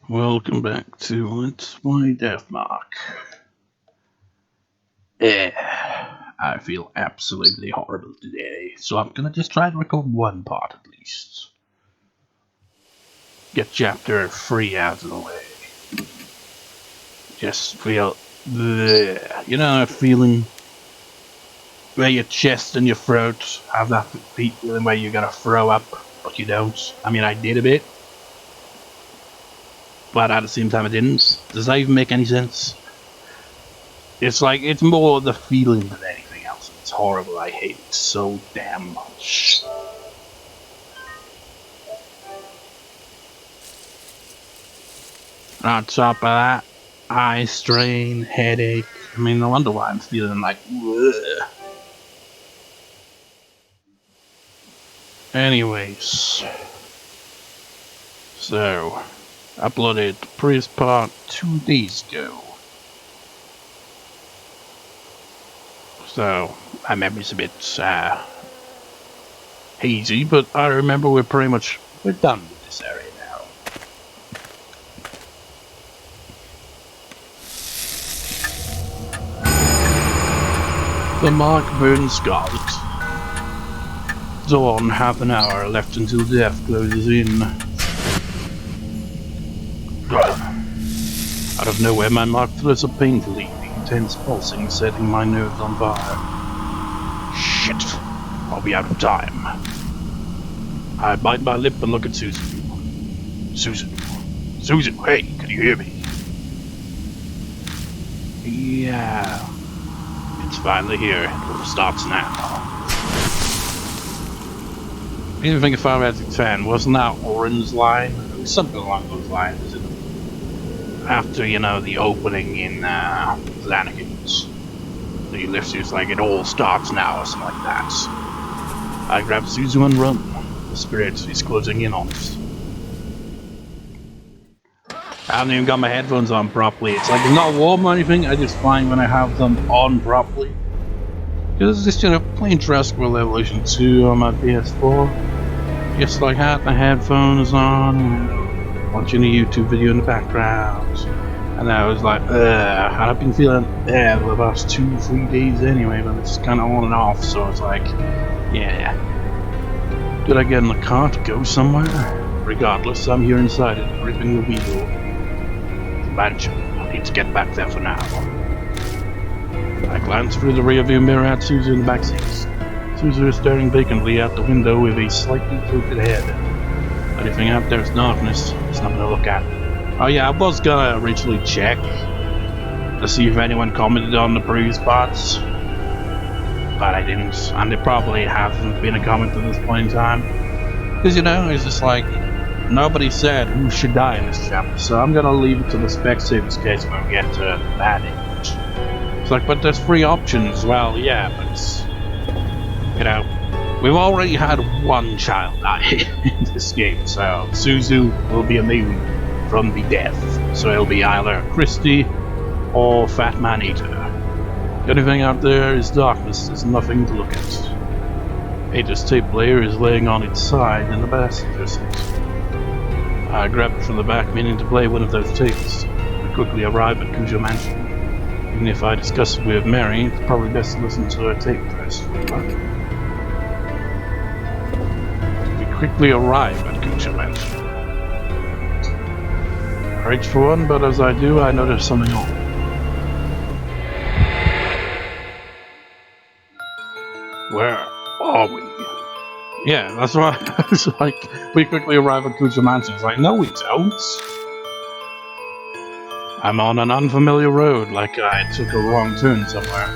Welcome back to Let's Play Deathmark. I feel absolutely horrible today, so I'm gonna just try to record one part at least. Get chapter 3 out of the way. Just feel bleh. You know that feeling where your chest and your throat have that feeling where you're gonna throw up, but you don't. I mean, I did a bit, but at the same time I didn't. Does that even make any sense? It's like, it's more the feeling than anything else. It's horrible, I hate it so damn much. On top of that, eye strain, headache. I mean, no wonder why I'm feeling like, ugh. Anyways. So, uploaded the previous part 2 days ago. So, my memory's a bit hazy, but I remember we're done with this area now. The mark burns scarlet. Dawn, half an hour left until death closes in. Out of nowhere, my mark throws up painfully. Intense pulsing, setting my nerves on fire. Shit! I'll be out of time. I bite my lip and look at Suzu. Suzu, hey, can you hear me? Yeah. It's finally here. It starts now. Even think if I'm at 10, wasn't that Oren's line? It was something along those lines, isn't it? After, you know, the opening in Lanigan's. The lift is like, it all starts now, or something like that. I grab Suzu and run. The spirit is closing in on us. I haven't even got my headphones on properly. It's like, it's not warm or anything, I just find when I have them on properly. Because it's just, you know, playing Jurassic World Evolution 2 on my PS4. Just like had the headphones on, you know, watching a YouTube video in the background. And I was like, I've been feeling bad for the past 2-3 days anyway, but it's kind of on and off, so it's like, yeah. Did I get in the car to go somewhere? Regardless, I'm here inside it, gripping the wheel. Mansion. I need to get back there for now. I glance through the rearview mirror at Suzu in the backseat. Suzu is staring vacantly out the window with a slightly tilted head. Anything out there is darkness. There's nothing to look at. Oh yeah, I was gonna originally check to see if anyone commented on the previous parts, but I didn't, and there probably hasn't been a comment at this point in time. Because, you know, it's just like, nobody said who should die in this chapter, so I'm gonna leave it to the spectators in case we get to that age. It's like, but there's 3 options. Well, yeah, but it's, you know, we've already had 1 child die in this game, so Suzu will be immune from the death. So it'll be either Christy or Fat Man Eater. The only thing out there is darkness. There's nothing to look at. Ata's tape player is laying on its side in the passenger seat. I grab it from the back, meaning to play one of those tapes. We quickly arrive at Cujo Mansion. Even if I discuss it with Mary, it's probably best to listen to her tape first. We quickly arrive at Cujo Mansion. I reach for one, but as I do, I notice something odd. Where are we? Yeah, that's right. It's like, we quickly arrive at Cujo Mansion. It's like, no we don't. I'm on an unfamiliar road, like I took a wrong turn somewhere.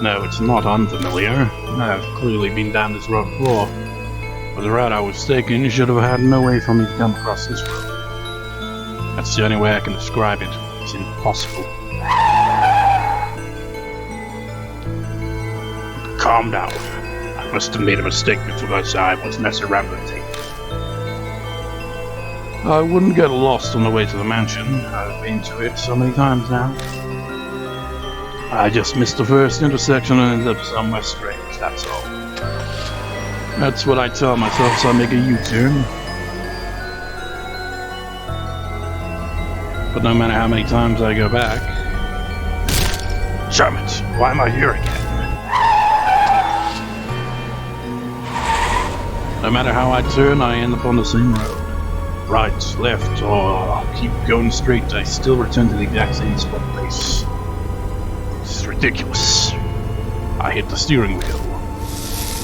No, it's not unfamiliar. I've clearly been down this road before. But the route I was taking should have had no way for me to come across this road. That's the only way I can describe it. It's impossible. Calm down. I must have made a mistake because I was messing around with the tape. I wouldn't get lost on the way to the mansion. I've been to it so many times now. I just missed the first intersection and ended up somewhere strange, that's all. That's what I tell myself, so I make a U-turn. But no matter how many times I go back... Damn it! Why am I here again? No matter how I turn, I end up on the same road. Right, left, or keep going straight, I still return to the exact same spot place. This is ridiculous. I hit the steering wheel.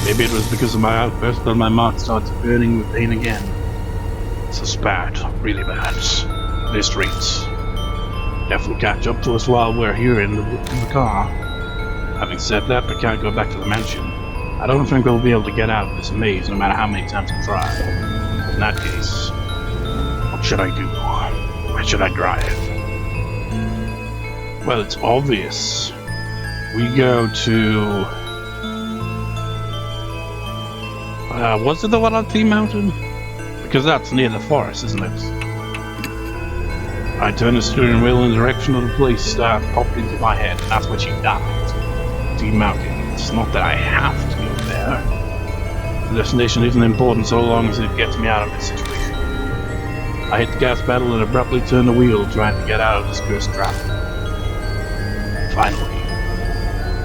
Maybe it was because of my outburst, but my mouth starts burning with pain again. This is bad, really bad. This rate. Definitely catch up to us while we're here in the car. Having said that, we can't go back to the mansion. I don't think we'll be able to get out of this maze no matter how many times we try. In that case, what should I do? Where should I drive? Well, it's obvious. We go to... was it the one on Tea Mountain? Because that's near the forest, isn't it? I turn the steering wheel in the direction of the place that popped into my head, and that's where she died. Tea Mountain. It's not that I have to go there. The destination isn't important so long as it gets me out of this situation. I hit the gas pedal and abruptly turn the wheel, trying to get out of this cursed trap. Finally,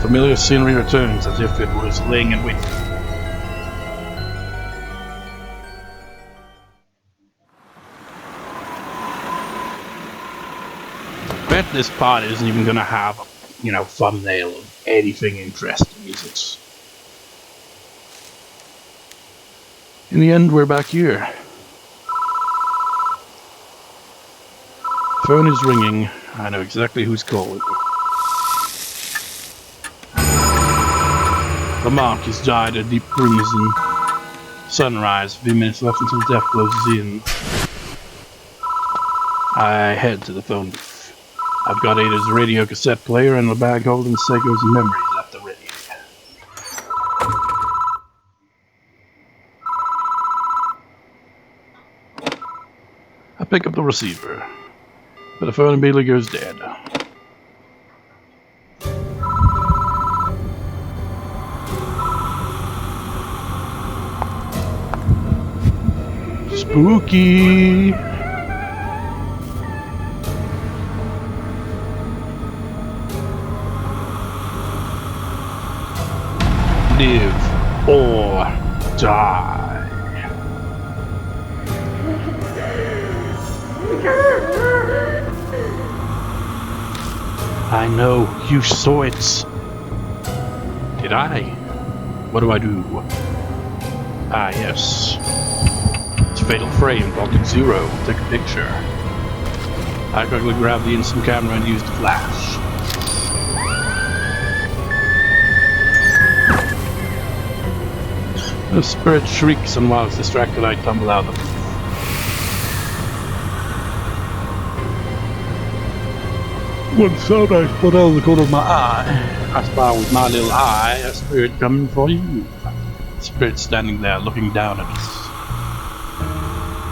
familiar scenery returns as if it was laying in wait. I bet this part isn't even gonna have a, thumbnail of anything interesting, is it? In the end, we're back here. Phone is ringing. I know exactly who's calling. The mark is dyed a deep crimson. Sunrise, a few minutes left until death closes in. I head to the phone booth. I've got Ada's radio cassette player and the bag holding Seiko's memories at the ready. I pick up the receiver, but the phone immediately goes dead. Spooky! Live or die. I know, you saw it. Did I? What do I do? Ah, yes. It's a fatal frame, Vulcan Zero. Take a picture. I quickly grab the instant camera and use the flash. The spirit shrieks, and while it's distracted, I tumble out of it. Once out, I put out the corner of my eye. I spy with my little eye, a spirit coming for you. The spirit standing there, looking down at us.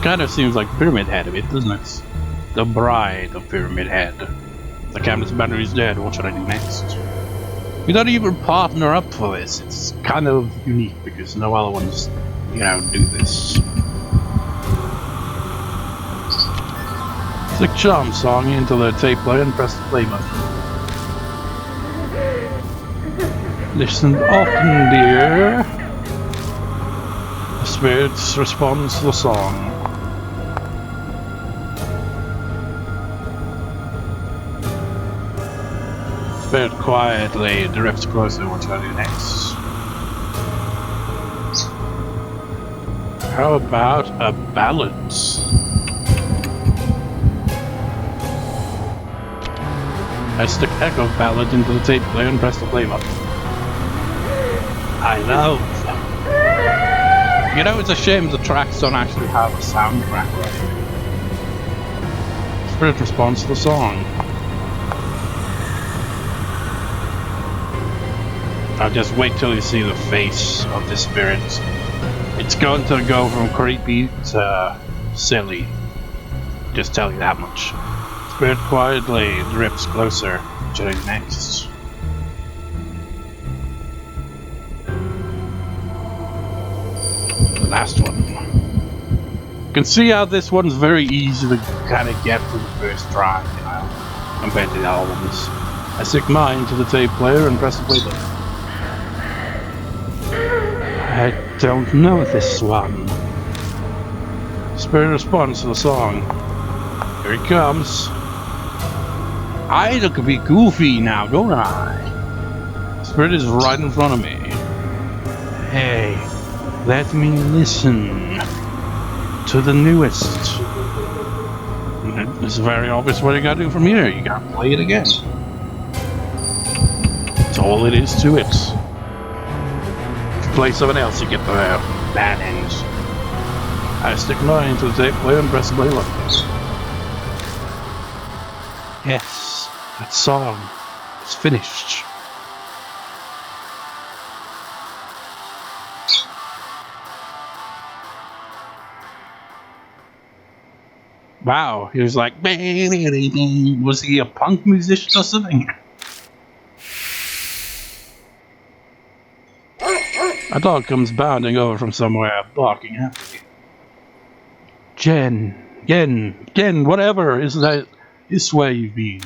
Kind of seems like Pyramid Head a bit, doesn't it? The bride of Pyramid Head. The camera's battery is dead. What should I do next? We don't even partner up for this. It's kind of unique because no other ones, do this. Stick Charm song into the tape player and press the play button. Listen often, dear. The spirit responds to the song. Spirit quietly drifts closer. What should I do next? How about a ballad? I stick Echo Ballad into the tape player and press the play button. I love. It's a shame the tracks don't actually have a soundtrack right. Spirit responds to the song. Now just wait till you see the face of the spirit. It's going to go from creepy to silly. Just tell you that much. Spirit quietly drifts closer. What should I do next? The last one. can see how this one's very easy to kind of get for the first try, you know, compared to the other ones. I stick mine to the tape player and press the play button. I don't know this one. Spirit responds to the song. Here it comes. I look a bit goofy now, don't I? Spirit is right in front of me. Hey, let me listen to the newest. It's very obvious what you gotta do from here. You gotta play it again. That's all it is to it. If you play something else, you get the bad end. I stick mine to the tape player and press the play button. Yes, that song is finished. Wow, he was like, was he a punk musician or something? A dog comes bounding over from somewhere, barking happily. Jen, whatever is that? This way you've been.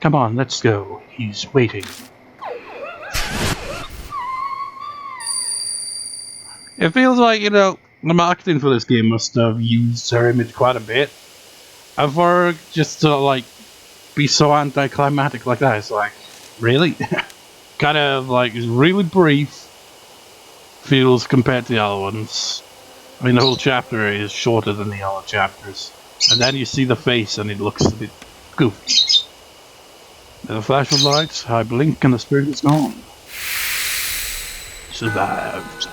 Come on, let's go. He's waiting. It feels like, you know, the marketing for this game must have used her image quite a bit. And for her just to, like, be so anticlimactic like that, it's like, really? Kind of, like, it's really brief. Feels compared to the other ones. I mean, the whole chapter is shorter than the other chapters. And then you see the face and it looks a bit goofy. There's a flash of lights, I blink and the spirit is gone. Survived.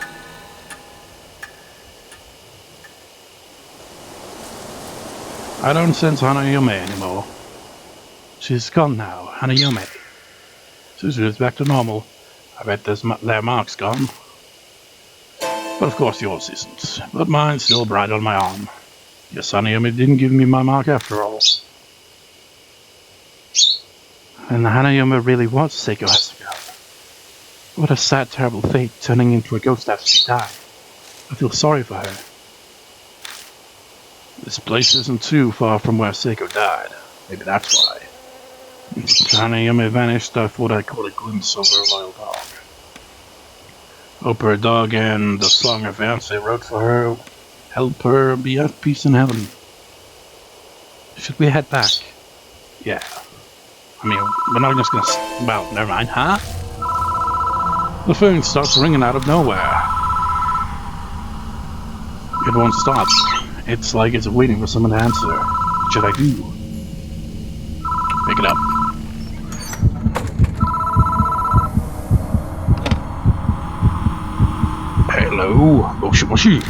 I don't sense Hanayome anymore. She's gone now, Hanayome. Suzu is back to normal. I bet their mark's gone. But of course yours isn't. But mine's still bright on my arm. Yes, Hanayome didn't give me my mark after all. And Hanayome really was Seiko Hasegawa. What a sad, terrible fate, turning into a ghost after she died. I feel sorry for her. This place isn't too far from where Seiko died. Maybe that's why. Hanayome vanished, I thought I caught a glimpse of her loyal dog. Hope her dog and the song her fiancé wrote for her help her be at peace in heaven. Should we head back? Yeah. I mean, we're not just gonna... Well, never mind, huh? The phone starts ringing out of nowhere. It won't stop. It's like it's waiting for someone to answer. What should I do? Pick it up. Hello? Moshi Moshi.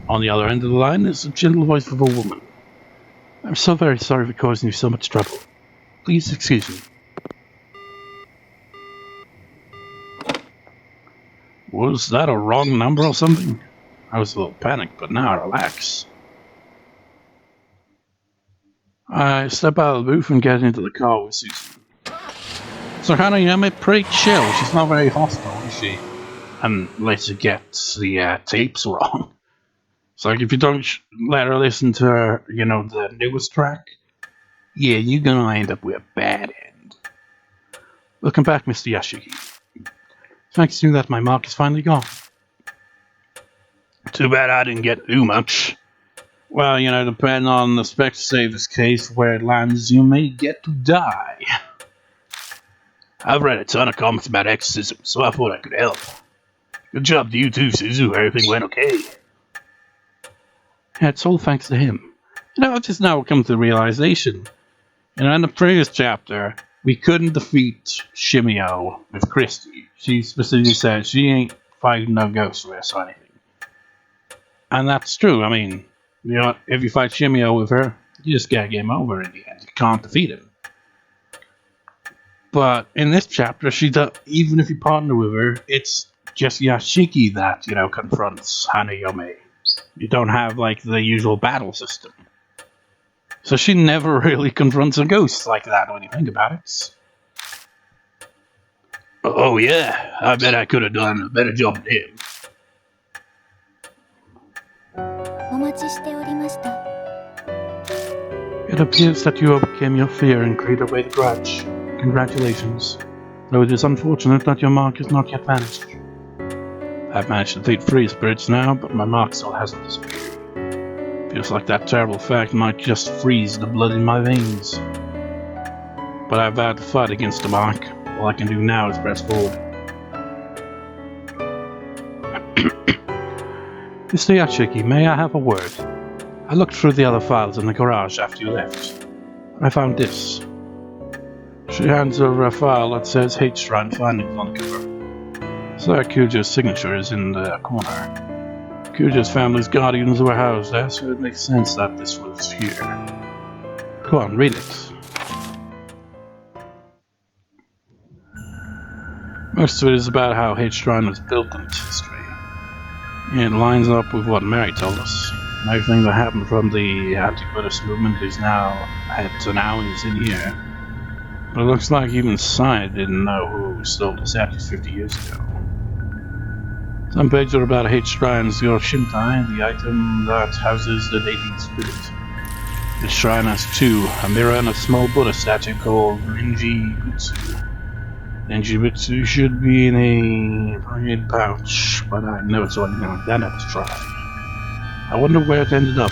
On the other end of the line is the gentle voice of a woman. I'm so very sorry for causing you so much trouble. Please excuse me. Was that a wrong number or something? I was a little panicked, but now I relax. I step out of the booth and get into the car with Susan. So Hanayome, pretty chill. She's not very hostile, is she? Unless you get the tapes wrong. It's like if you don't let her listen to her, you know, the newest track, yeah, you're gonna end up with a bad end. Welcome back, Mr. Yashiki. Thanks to that, my mark is finally gone. Too bad I didn't get too much. Well, you know, depending on the specs save this case, where it lands, you may get to die. I've read a ton of comments about exorcism, so I thought I could help. Good job to you too, Suzu. Everything went okay. Yeah, it's all thanks to him. You know, I've just now come to the realization. You know, in the previous chapter, we couldn't defeat Shimio with Christy. She specifically said she ain't fighting no ghost race or anything. And that's true. I mean, you know, if you fight Shimio with her, you just get game over in the end. You can't defeat him. But in this chapter, even if you partner with her, it's just Yashiki that, you know, confronts Hanayome. You don't have, like, the usual battle system. So she never really confronts a ghost like that when you think about it. Oh yeah, I bet I could have done a better job than him. お待ちしておりました。 It appears that you overcame your fear and cleared away the grudge. Congratulations. Though it is unfortunate that your mark is not yet vanished. I've managed to defeat 3 spirits now, but my mark still hasn't disappeared. Feels like that terrible fact might just freeze the blood in my veins. But I vowed to fight against the mark. All I can do now is press forward. Mr. Yashiki, may I have a word? I looked through the other files in the garage after you left. I found this. She hands over a file that says Hate Shrine Findings on the cover. Sir Kuja's signature is in the corner. Kuja's family's guardians were housed there, so it makes sense that this was here. Go on, read it. Most of it is about how Hate Shrine was built and its history. It lines up with what Mary told us. Everything that happened from the anti-Buddhist movement is now is in here. But it looks like even Sai didn't know who stole the statues 50 years ago. Some pages are about Hate Shrine's Yoroshintai, the item that houses the dating spirit. The shrine has 2, a mirror and a small Buddha statue called Renji Butsu. Renji Butsu should be in a parade pouch, but I never saw anything like that at the shrine. I wonder where it ended up.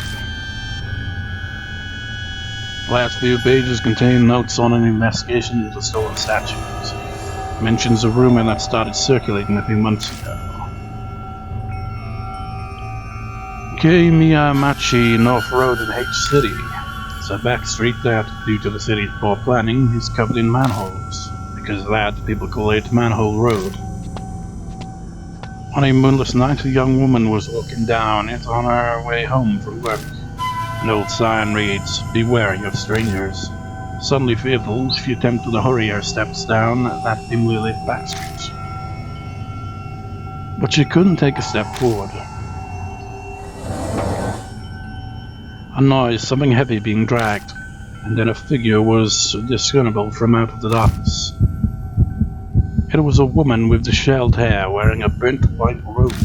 The last few pages contain notes on an investigation into stolen statues. Mentions a rumor that started circulating a few months ago. Keimiyamachi North Road in H City. It's a back street that, due to the city's poor planning, is covered in manholes. Because of that, people call it Manhole Road. On a moonless night, a young woman was walking down it on her way home from work. An old sign reads, "Be wary of strangers." Suddenly fearful, she attempted to hurry her steps down that dimly lit back street. But she couldn't take a step forward. A noise, something heavy being dragged, and then a figure was discernible from out of the darkness. It was a woman with disheveled hair, wearing a burnt white robe.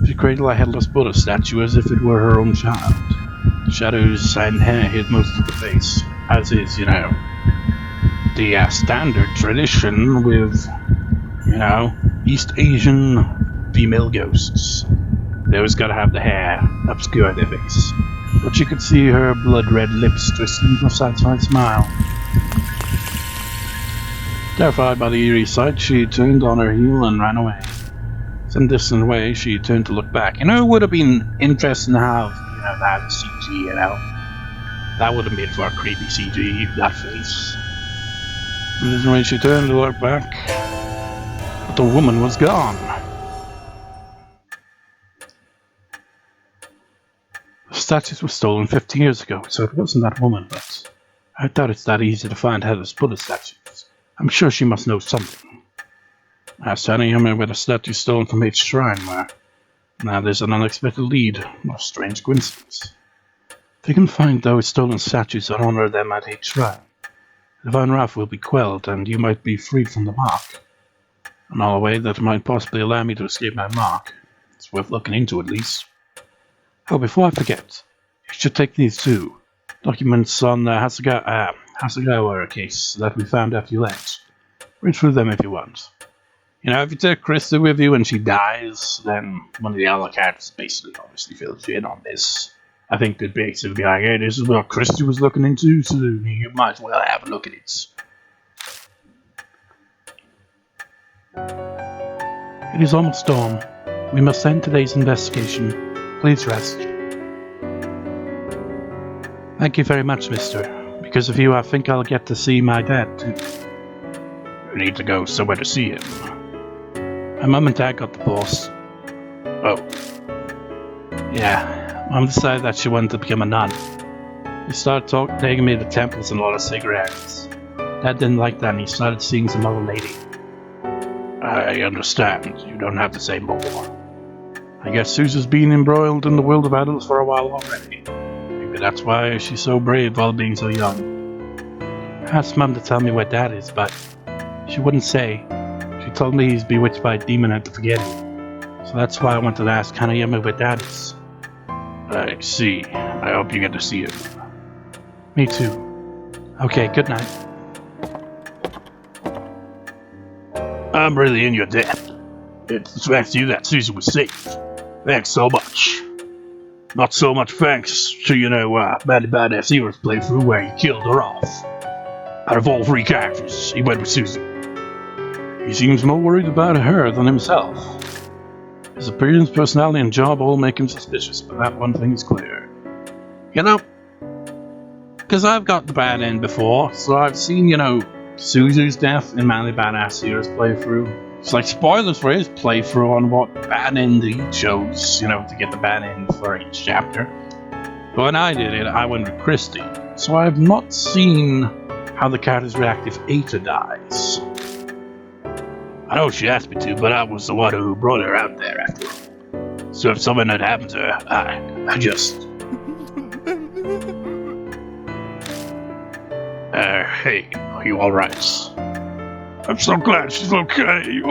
She cradled a headless Buddha statue as if it were her own child. The shadows and hair hid most of the face, as is, the standard tradition with, East Asian female ghosts. They always gotta have the hair obscure their face. But she could see her blood-red lips twisting to a satisfied smile. Terrified by the eerie sight, she turned on her heel and ran away. Some distance away, she turned to look back. It would have been interesting to have, that CG, That would have been for a creepy CG, that face. And this way she turned to look back, but the woman was gone. The statues were stolen 50 years ago, so it wasn't that woman, but I doubt it's that easy to find headless Buddha statues. I'm sure she must know something. I asked Hanayome where the statues stolen from H Shrine were. Now there's an unexpected lead, a strange coincidence. If you can find those stolen statues and honor them at H Shrine, the Divine Wrath will be quelled and you might be freed from the mark. Another way that might possibly allow me to escape my mark. It's worth looking into at least. Oh, before I forget, you should take these too. Documents on the Hasegawa case that we found after you left. Read through them if you want. If you take Krista with you and she dies, then one of the other characters basically obviously fills you in on this. I think they'd basically be like, hey, this is what Krista was looking into, so you might as well have a look at it. It is almost dawn. We must end today's investigation. Please rest. Thank you very much, mister. Because of you, I think I'll get to see my dad, too. You need to go somewhere to see him. My mum and dad got divorced. Oh. Yeah, Mum decided that she wanted to become a nun. She started taking me to temples and a lot of cigarettes. Dad didn't like that and he started seeing some other lady. I understand. You don't have to say more. I guess Suzu's been embroiled in the world of adults for a while already. Maybe that's why she's so brave while being so young. I asked Mum to tell me where Dad is, but she wouldn't say. told me he's bewitched by a demon at the forgetting. So that's why I wanted to ask Hanayome where Dad is. I see. I hope you get to see him. Me too. Okay, good night. I'm really in your debt. It's thanks to you that Suzu was saved. Thanks so much. Not so much thanks to, Mighty Badass Heroes playthrough where he killed her off. Out of all 3 characters, he went with Suzu. He seems more worried about her than himself. His appearance, personality, and job all make him suspicious, but that one thing is clear. Because I've got the bad end before, so I've seen, Suzu's death in Manly Badass Heroes playthrough. It's like spoilers for his playthrough on what bad end he chose, to get the bad end for each chapter. But when I did it, I went with Christy, so I've not seen how the characters react if Eta dies. I know she asked me to, but I was the one who brought her out there after all. So if something had happened to her, I just... hey, are you alright? I'm so glad she's okay.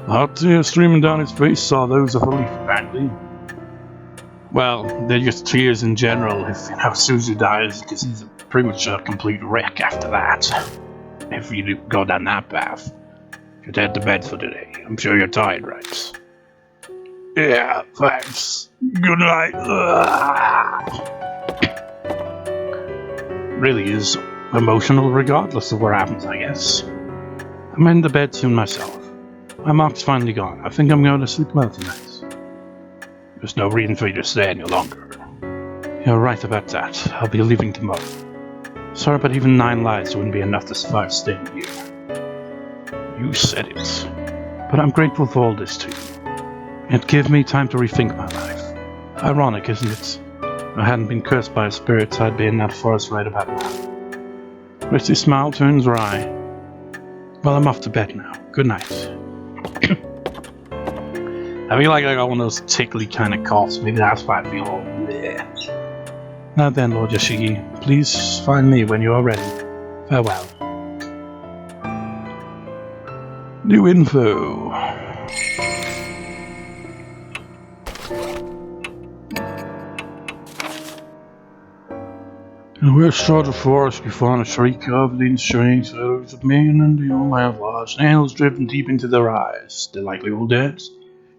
Hot tears streaming down his face saw those of relief, apparently. Well, they're just tears in general if Suzu dies, because he's pretty much a complete wreck after that. If you go down that path. You'd head to bed for today. I'm sure you're tired, right? Yeah, thanks. Good night. Really is emotional regardless of what happens, I guess. I'm in the bed soon myself. My mark's finally gone. I think I'm going to sleep well tonight. There's no reason for you to stay any longer. You're right about that. I'll be leaving tomorrow. Sorry, but even 9 lives wouldn't be enough to survive staying here. You said it. But I'm grateful for all this too. It gave me time to rethink my life. Ironic, isn't it? If I hadn't been cursed by a spirit, I'd be in that forest right about now. Christy's smile turns wry. Well, I'm off to bed now. Good night. I feel like I got one of those tickly kind of coughs. Maybe that's why I feel all bleh. Now then, Lord Yoshigi, please find me when you are ready. Farewell. New info. In the west side of the forest, we found a tree covered in strange photos of men and the all have large nails driven deep into their eyes. They're likely all dead.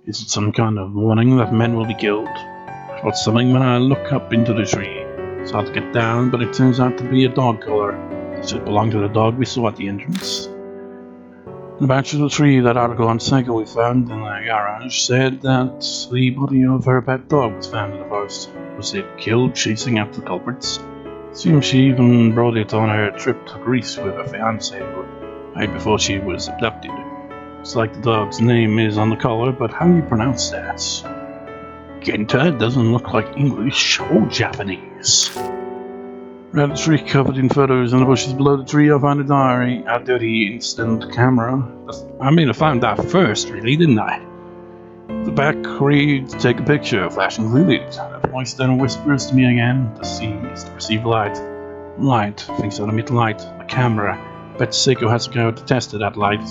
Is it some kind of warning that men will be killed? I thought something when I look up into the tree. It's hard to get down, but it turns out to be a dog collar. Does it belong to the dog we saw at the entrance? The batch of the tree that article on Sega we found in the garage said that the body of her pet dog was found in the forest. Was it killed chasing after the culprits? Seems she even brought it on her trip to Greece with her fiancé right before she was abducted. It's like the dog's name is on the collar, but how do you pronounce that? Genta doesn't look like English or Japanese. Around the tree covered in photos in the bushes below the tree, I found a diary, a dirty instant camera. I found that first, really, didn't I? The back reads, take a picture, flash included. A voice then whispers to me again, to see is to perceive light. Light, thinks I'd emit light. A camera. Bet Seiko has to go to test that light.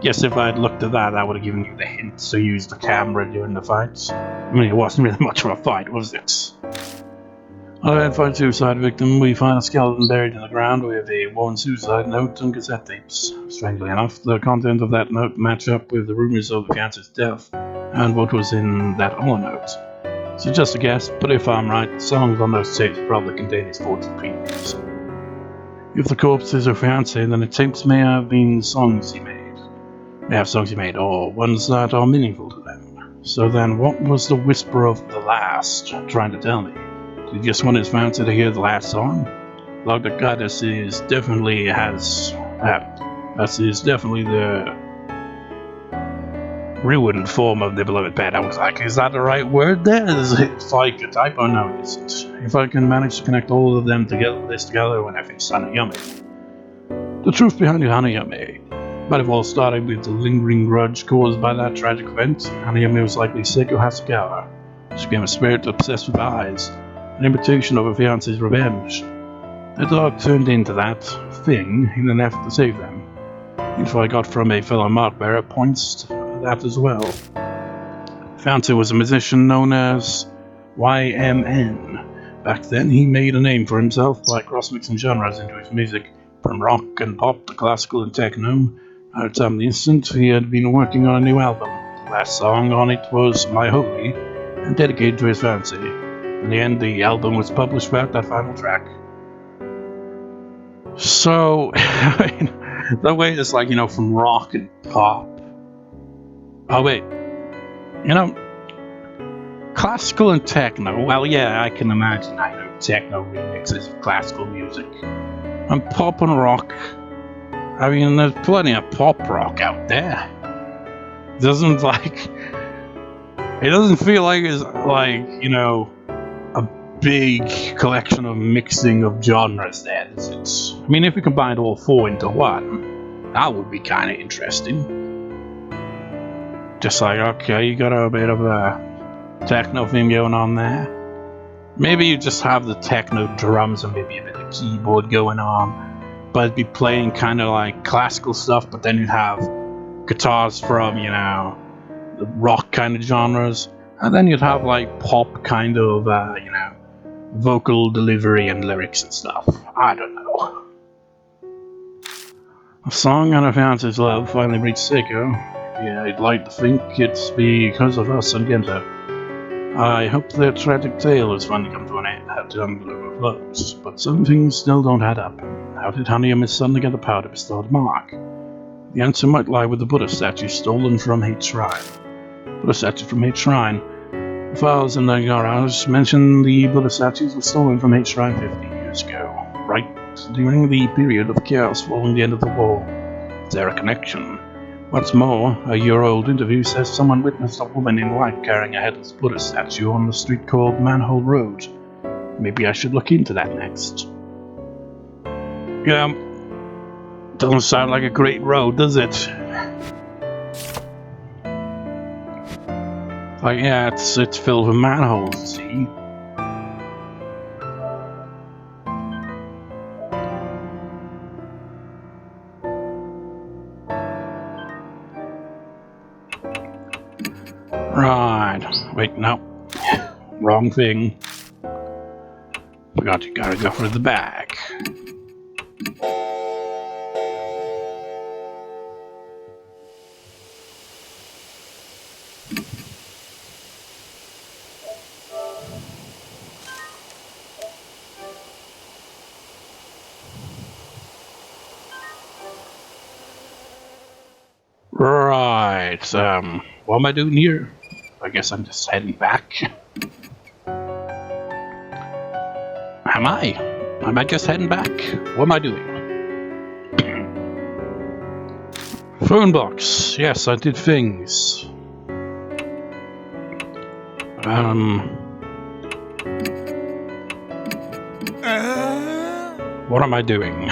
Guess if I'd looked at that, I would have given you the hint to use the camera during the fight. It wasn't really much of a fight, was it? I identified suicide victim. We find a skeleton buried in the ground with a worn suicide note and cassette tapes. Strangely enough, the content of that note match up with the rumors of the fiance's death and what was in that other note. So just a guess, but if I'm right, the songs on those tapes probably contain his fortune opinions. If the corpse is her fiancé, then the tapes may have been songs he made. May have songs he made, or ones that are meaningful to them. So then, what was the whisper of the last trying to tell me? Did he just want his fiancé to hear the last song? Like the goddess is definitely the ruined form of the beloved pet. I was like, is that the right word there? Is it like a typo? No, it isn't. If I can manage to connect all of them together when I face Hanayome. The truth behind Hanayome might have all started with the lingering grudge caused by that tragic event. Hanayome was likely Seiko Hasegawa. She became a spirit obsessed with eyes, an imitation of her fiance's revenge. The dog turned into that thing in an effort to save them. info I got from a fellow mark bearer points to that as well. Fountain was a musician known as YMN. Back then, he made a name for himself by cross-mixing genres into his music, from rock and pop to classical and techno. At the time of the incident, he had been working on a new album. The last song on it was My Holy, and dedicated to his fancy. In the end, the album was published without that final track. So, I mean, the way it's like, from rock and pop. Oh wait, classical and techno, well yeah, I can imagine, techno remixes of classical music. And pop and rock, I mean, there's plenty of pop rock out there. It doesn't feel like it's like, a big collection of mixing of genres there. I mean, if we combined all four into one, that would be kind of interesting. Just like, okay, you got a bit of a techno theme going on there. Maybe you just have the techno drums and maybe a bit of keyboard going on, but it'd be playing kind of like classical stuff, but then you'd have guitars from, the rock kind of genres, and then you'd have like pop kind of, vocal delivery and lyrics and stuff. I don't know. A song on a fiance's love finally reached Seiko. Yeah, I'd like to think it's because of us and Gento. I hope their tragic tale has finally come to an end, had to overflows, but some things still don't add up. How did Hanayome suddenly get the power to bestow the mark? The answer might lie with the Buddha statue stolen from Hate Shrine. Buddha statue from Hate Shrine. The files in the garage mention the Buddha statues were stolen from Hate Shrine 50 years ago, right during the period of chaos following the end of the war. Is there a connection? What's more, a year-old interview says someone witnessed a woman in white carrying a headless Buddha statue on the street called Manhole Road. Maybe I should look into that next. Yeah, doesn't sound like a great road, does it? Like, yeah, it's filled with manholes, see? Right. Wait, no. Wrong thing. Forgot you gotta go for the back. Right, what am I doing here? I guess I'm just heading back. Am I? Am I just heading back? What am I doing? Phone box. Yes, I did things. What am I doing?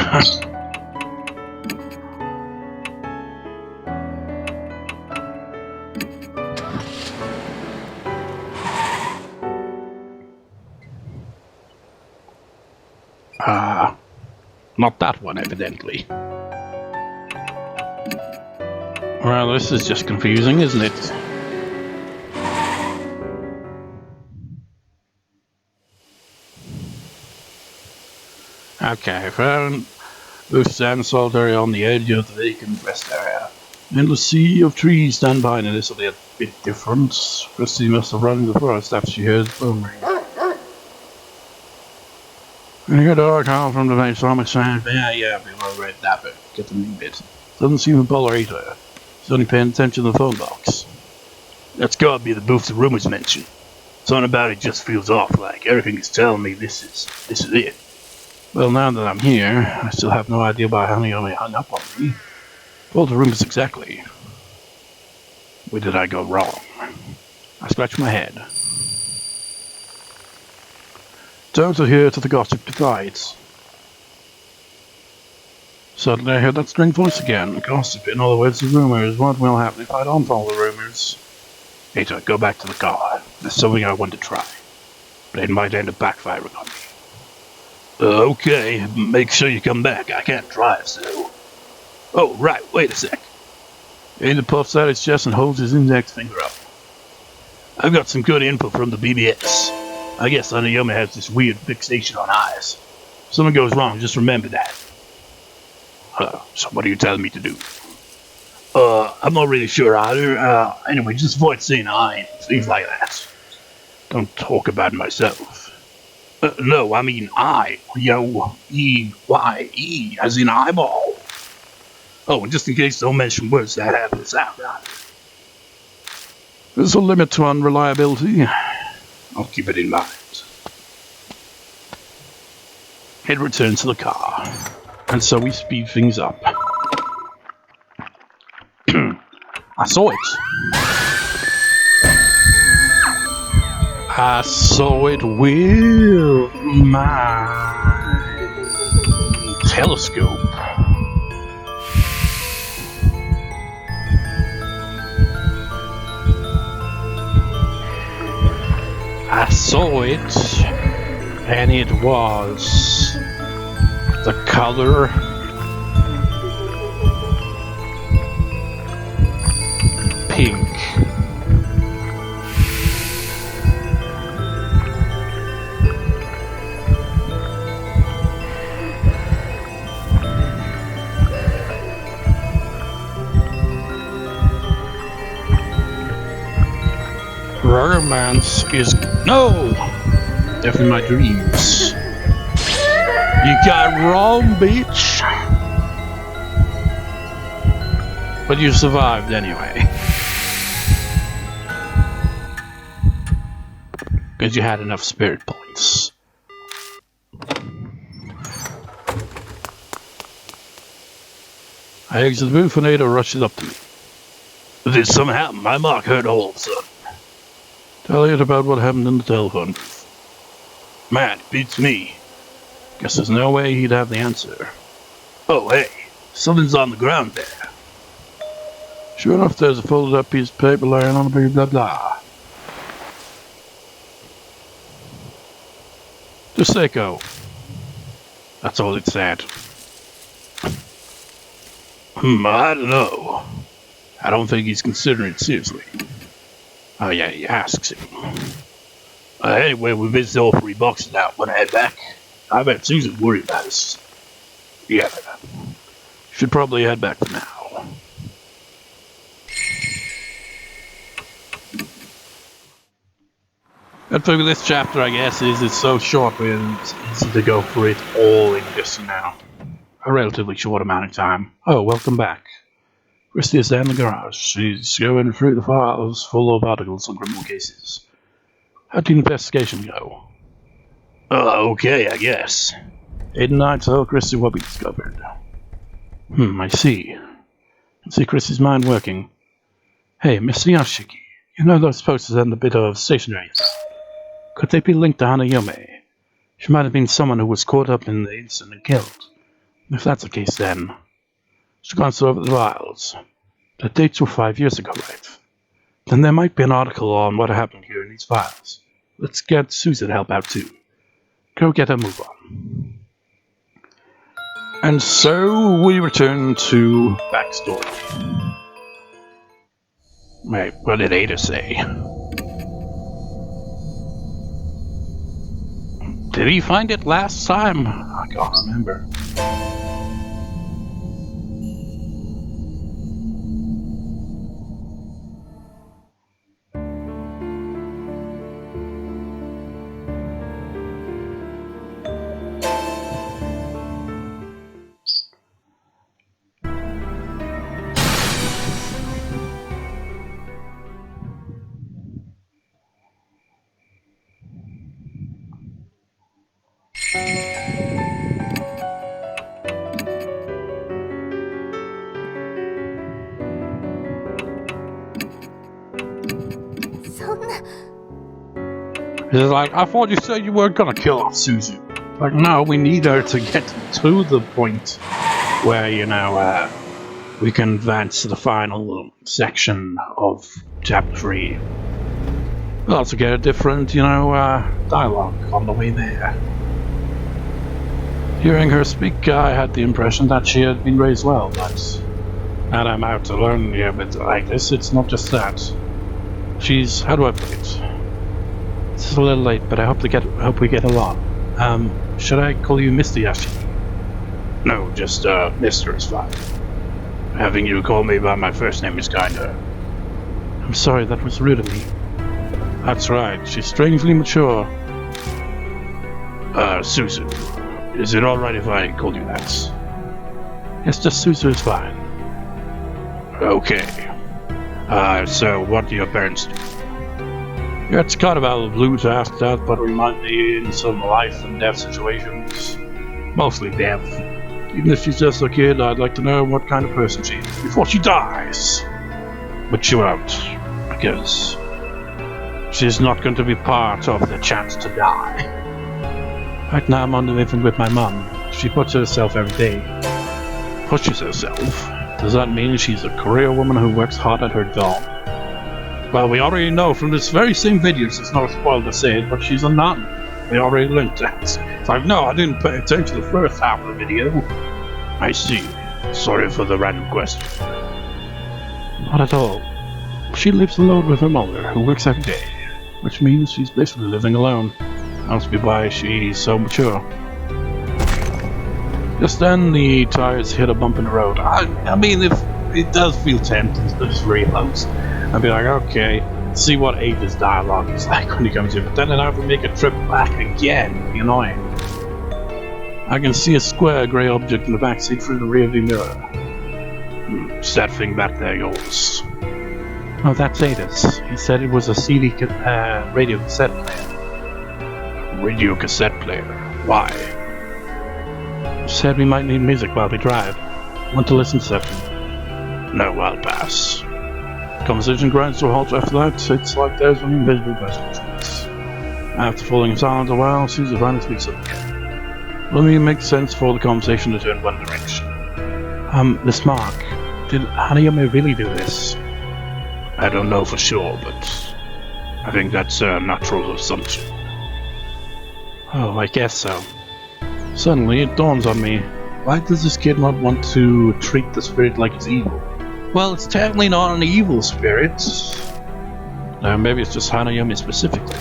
Not that one, evidently. Well, this is just confusing, isn't it? Okay, found loose sand salt area on the edge of the vacant rest area. Endless sea of trees stand behind it. This will be a bit different. Christy must have run into the forest after she heard the phone ring. I got a dog call from the main farm side. Yeah, I've already read that, but get the main bit. Doesn't seem to bother either. He's only paying attention to the phone box. That's gotta be the booth the rumors mention. Something about it just feels off, like everything is telling me this is it. Well, now that I'm here, I still have no idea why Hanayome hung up on me. Well, the rumors exactly. Where did I go wrong? I scratch my head. Turn to here to the gossip divides. Suddenly I heard that strange voice again. Gossip, in other words, the rumors. What will happen if I don't follow the rumors? Later, go back to the car. There's something I want to try. But it might end up backfiring on me. Okay, make sure you come back. I can't drive, so... Oh, right, wait a sec. Aiden puffs out his chest and holds his index finger up. I've got some good info from the BBS. I guess Hanayome has this weird fixation on eyes. If something goes wrong, just remember that. So what are you telling me to do? I'm not really sure either. Anyway, just avoid saying I and things like that. Don't talk about myself. No, I mean I. E-Y-E, as in eyeball. Oh, and just in case, don't mention words that have the sound on it. There's a limit to unreliability. I'll keep it in mind. Head returns to the car, and so we speed things up. I saw it. I saw it with my telescope. I saw it, and it was the color pink. Romance is no, definitely my dreams. You got wrong, bitch. But you survived anyway. Because you had enough spirit points. I exit the booth and Ada rushes up to me. Did something happen? My mark hurt all of a sudden. Tell Ada about what happened in the telephone booth. Man, it beats me. Guess there's no way he'd have the answer. Oh, hey, something's on the ground there. Sure enough, there's a folded up piece of paper lying on a blah blah blah. Just say go. That's all it said. I don't know. I don't think he's considering it seriously. Oh yeah, he asks him. Anyway, we visited all 3 boxes now. When I head back, I bet Suzu's worried about us. Yeah, should probably head back for now. And for this chapter, I guess, is it's so short, it's easy to go for it all in just now. A relatively short amount of time. Oh, welcome back. Christy is down in the garage. She's going through the files full of articles on criminal cases. How'd the investigation go? Okay, I guess. Aiden and I tell Christy what we discovered. I see. I see Christy's mind working. Hey, Mr. Yashiki, you know those posters and a bit of stationery? Could they be linked to Hanayome? She might have been someone who was caught up in the incident and killed. If that's the case, then she glanced over the files. The dates were 5 years ago, right? Then there might be an article on what happened here in these files. Let's get Suzu to help out too. Go get her move on. And so we return to backstory. Wait, what did Ada say? Did he find it last time? I can't remember. He's like, I thought you said you weren't gonna kill off Suzu. Like, no, we need her to get to the point where, you know, we can advance to the final section of chapter 3. We'll also get a different, you know, dialogue on the way there. Hearing her speak, I had the impression that she had been raised well, but now I'm out to learn a bit like this, it's not just that. She's, how do I put it? It's a little late, but I hope we get along. Should I call you Mr. Yashi? No, just Mr. is fine. Having you call me by my first name is kinda... I'm sorry, that was rude of me. That's right, she's strangely mature. Suzu. Is it alright if I call you that? Yes, just Suzu is fine. Okay. So what do your parents do? Yeah, it's kind of out of the blue to ask that, but we might be in some life and death situations. Mostly death. Even if she's just a kid, I'd like to know what kind of person she is before she dies. But she won't, because she's not going to be part of the chance to die. Right now I'm only living with my mum. She puts herself every day. Pushes herself? Does that mean she's a career woman who works hard at her job? Well, we already know from this very same video, so it's not a spoiler to say it, but she's a nun. We already learned that. It's like, no, I didn't pay attention to the first half of the video. I see. Sorry for the random question. Not at all. She lives alone with her mother, who works every day, which means she's basically living alone. Must be why she's so mature. Just then, the tires hit a bump in the road. I mean, if it does feel tempting to just reload, I'd be like, okay, see what Ada's dialogue is like when he comes in, but then I'd have to make a trip back again. It'd be annoying. I can see a square grey object in the backseat through the rearview mirror. Is that thing back there yours? Oh, that's Ada's. He said it was a CD radio cassette player. Radio cassette player? Why? He said we might need music while we drive. Want to listen to something? No, I'll pass. Conversation grinds to a halt after that. It's like there's an invisible person. After falling silent a while, Suzu finally speaks up again. Only it makes sense for the conversation to turn one direction. Miss Mark, did Hanayome really do this? I don't know for sure, but I think that's a natural assumption. Oh, I guess so. Suddenly it dawns on me, why does this kid not want to treat the spirit like it's evil? Well, it's technically not an evil spirit. Maybe it's just Hanayome specifically.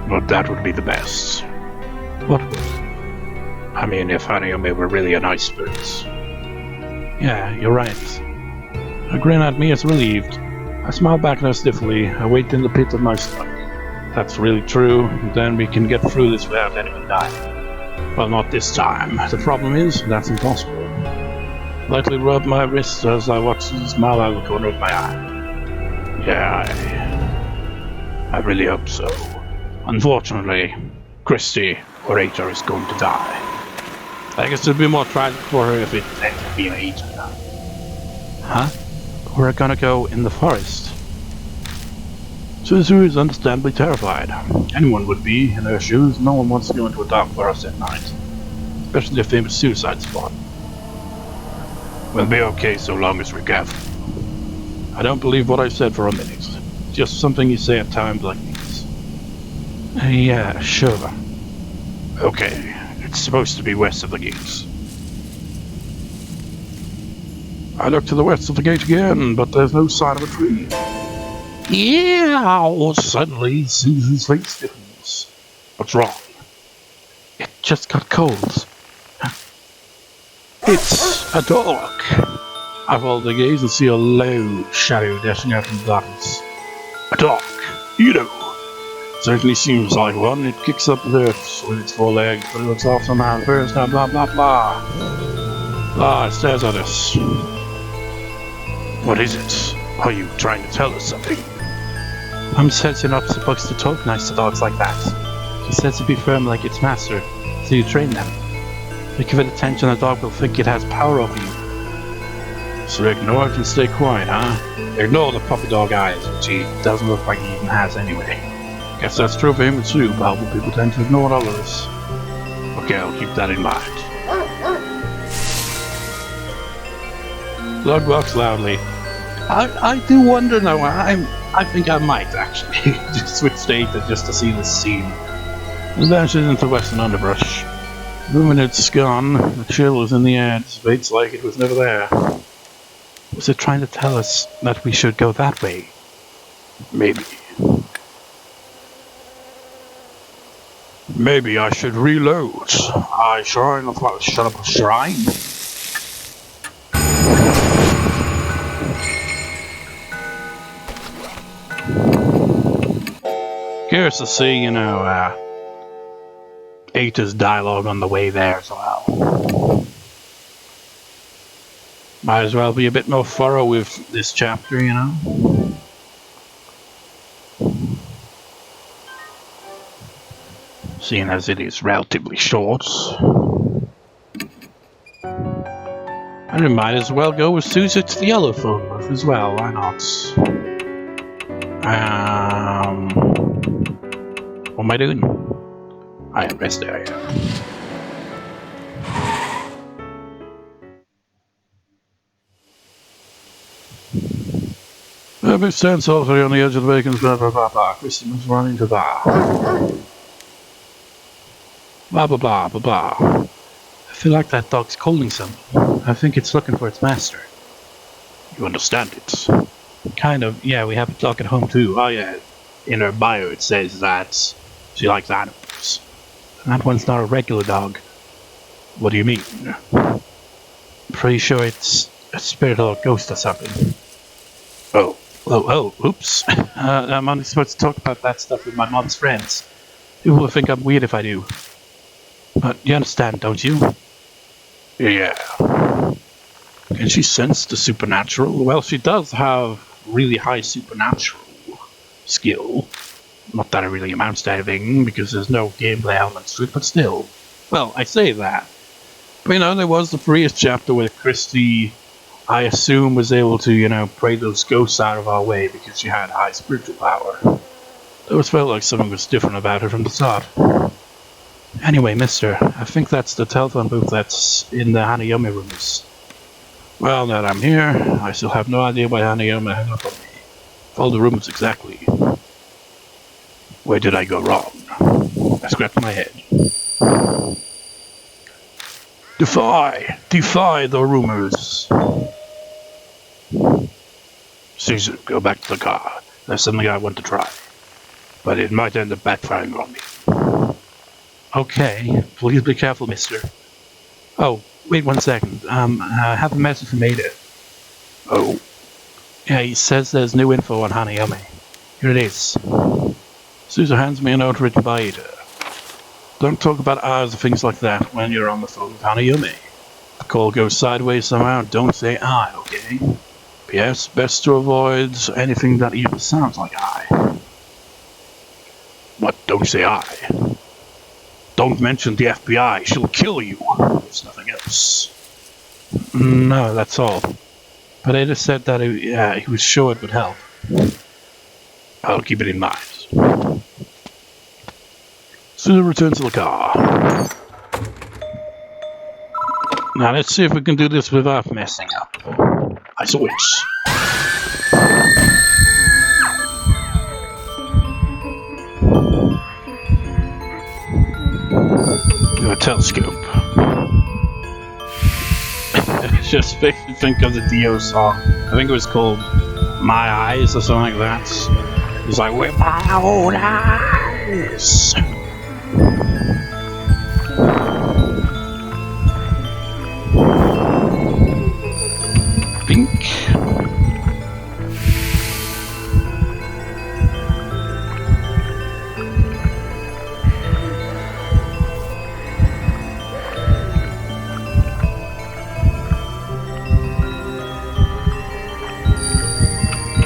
But that would be the best. What would? I mean, if Hanayome were really a nice spirit. Yeah, you're right. Her grin at me is relieved. I smile back at her stiffly. I wait in the pit of my stomach. That's really true. Then we can get through this without anyone dying. Well, not this time. The problem is, that's impossible. Lightly rub my wrist as I watch the smile out of the corner of my eye. Yeah, I really hope so. Unfortunately, Christy, orator, is going to die. I guess it'd be more tragic for her if it ended up being an agent. Huh? We're gonna go in the forest. Suzu is understandably terrified. Anyone would be in her shoes. No one wants to go into a dark forest at night. Especially a famous suicide spot. We'll be okay so long as we're careful. I don't believe what I said for a minute. Just something you say at times like these. Yeah, sure. Okay, it's supposed to be west of the gates. I look to the west of the gate again, but there's no sign of a tree. Yeah, suddenly Suzu's face stiffens. What's wrong? It just got cold. It's a dog. I follow the gaze and see a low shadow dashing out from the darkness. A dog, you know. Certainly seems like one. It kicks up the earth with its four legs, but it looks off somehow first. Now blah blah blah. It stares at us. What is it? Are you trying to tell us something? Mom says you're not supposed to talk nice to dogs like that. She says to be firm like its master, so you train them. If you give it attention, the dog will think it has power over you. So ignore it and stay quiet, huh? Ignore the puppy dog eyes, which he doesn't look like he even has anyway. Guess that's true for him too, but people tend to ignore others. Okay, I'll keep that in mind. Dog barks loudly. I do wonder now, I think I might actually just switch data just to see this scene. And vanishes into western underbrush. The moment it's gone, the chill is in the air. It dissipates like it was never there. Was it trying to tell us that we should go that way? Maybe. Maybe I should reload. I shrine of what? Shut up, shrine? Curious to see, Ata's dialogue on the way there as well. Might as well be a bit more thorough with this chapter, Seeing as it is relatively short. And we might as well go with Suzu to the yellow phone booth as well, why not? What am I doing? I am rest area. A bit stands softly on the edge of the bacon's blah blah blah blah. Christy was running to bar. Blah blah blah blah blah. I feel like that dog's calling something. I think it's looking for its master. You understand it? Kind of, yeah, we have a dog at home too. Oh yeah, in her bio it says that she likes animals. That one's not a regular dog. What do you mean? Pretty sure it's a spirit or a ghost or something. Oh, oops. I'm only supposed to talk about that stuff with my mom's friends. People will think I'm weird if I do. But you understand, don't you? Yeah. Can she sense the supernatural? Well, she does have really high supernatural skill. Not that it really amounts to anything, because there's no gameplay elements to it, but still. Well, I say that. But, there was the previous chapter where Christy, I assume, was able to, pray those ghosts out of our way because she had high spiritual power. It always felt like something was different about her from the start. Anyway, mister, I think that's the telephone booth that's in the Hanayome rooms. Well, now that I'm here, I still have no idea why Hanayome hung up on me. All the rooms exactly. Where did I go wrong? I scratched my head. Defy the rumors. Suzu, go back to the car. There's something I want to try. But it might end up backfiring on me. Okay, please be careful, mister. Oh, wait 1 second. I have a message from Ada. Oh. Yeah, he says there's new info on Hanayome. Here it is. Suzu hands me a note written by Ada. Don't talk about eyes or things like that when you're on the phone with Hanayome. If the call goes sideways somehow, don't say I, okay? P.S. Best to avoid anything that even sounds like I. What? Don't say I? Don't mention the FBI. She'll kill you. There's nothing else. No, that's all. But Ada said that he was sure it would help. I'll keep it in mind. Suzu returns to the car. Now let's see if we can do this without messing up. I switch. Your telescope. Just think of the Dio song. I think it was called My Eyes or something like that. It's like, with my own eyes. Pink.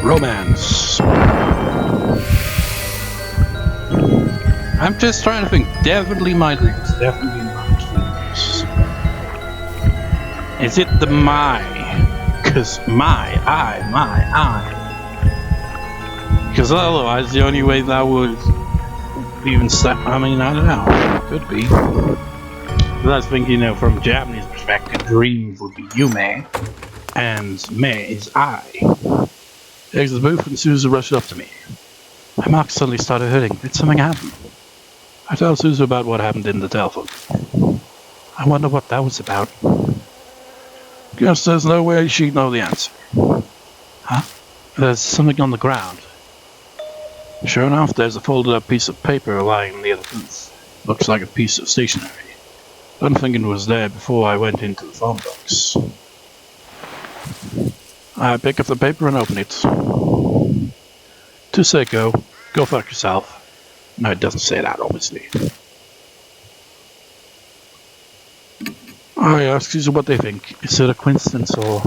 Romance. I'm just trying to think. Definitely my dreams. Definitely my dreams. Is it the my? Because my eye. Because otherwise, the only way that would even start. I mean, I don't know. Could be. But I was thinking, from a Japanese perspective, dreams would be yume, and me is I. Exit the booth and Suzu rushed up to me. My mark suddenly started hurting. Did something happen? I told Suzu about what happened in the telephone. I wonder what that was about. Guess there's no way she'd know the answer. Huh? There's something on the ground. Sure enough, there's a folded up piece of paper lying near the booth. Looks like a piece of stationery. Don't think it was there before I went into the phone box. I pick up the paper and open it. To Seiko, go fuck yourself. No, it doesn't say that, obviously. I ask Suzu what they think. Is it a coincidence or...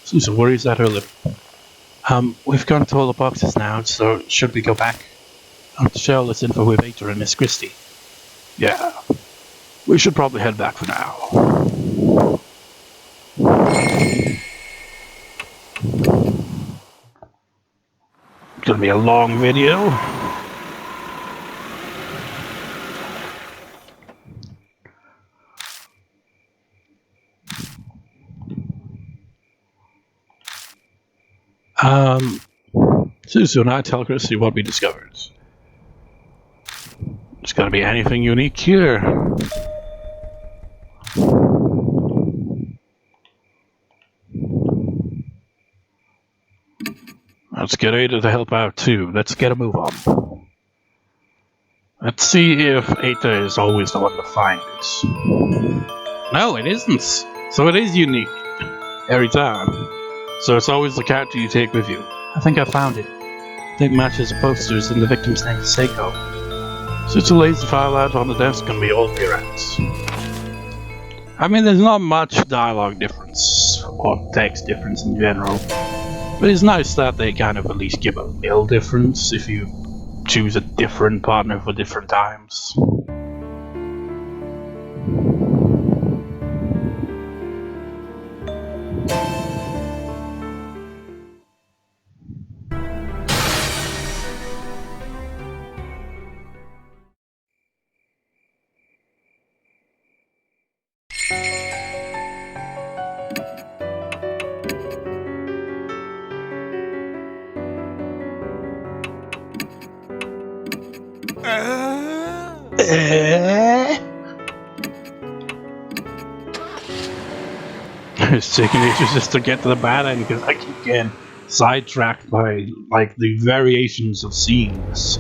Suzu worries at her lip. We've gone to all the boxes now, so should we go back? I'll share all this info with Victor and Miss Christie. Yeah. We should probably head back for now. It's gonna be a long video. Suzu and I tell Christy what we discovered. There's gonna be anything unique here. Let's get Ada to help out too. Let's get a move on. Let's see if Ada is always the one to find it. No, it isn't. So it is unique. Every time. So it's always the character you take with you. I think I found it. It matches the posters and the victim's name is Seiko. Suzu lays the file out on the desk and we all react. I mean, there's not much dialogue difference, or text difference in general. But it's nice that they kind of at least give a little difference if you choose a different partner for different times. It's taking ages just to get to the bad end because I keep getting sidetracked by like the variations of scenes.